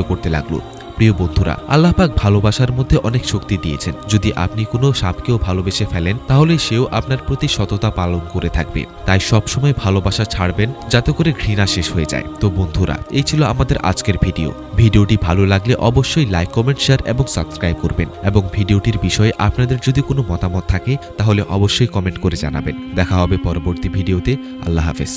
করতে লাগলো। প্রিয় বন্ধুরা, আল্লাহ পাক ভালোবাসার মধ্যে অনেক শক্তি দিয়েছেন। যদি আপনি কোনো সাপকেও ভালোবেসে ফেলেন তাহলে সেও আপনার প্রতি সততা পালন করে থাকবে। তাই সবসময় ভালোবাসা ছাড়বেন যাতে করে ঘৃণা শেষ হয়ে যায়। তো বন্ধুরা, এই ছিল আমাদের আজকের ভিডিওটি ভালো লাগলে অবশ্যই লাইক, কমেন্ট, শেয়ার এবং সাবস্ক্রাইব করবেন এবং ভিডিওটির বিষয়ে আপনাদের যদি কোনো মতামত থাকে তাহলে অবশ্যই কমেন্ট করে জানাবেন। দেখা হবে পরবর্তী ভিডিওতে। আল্লাহ হাফেজ।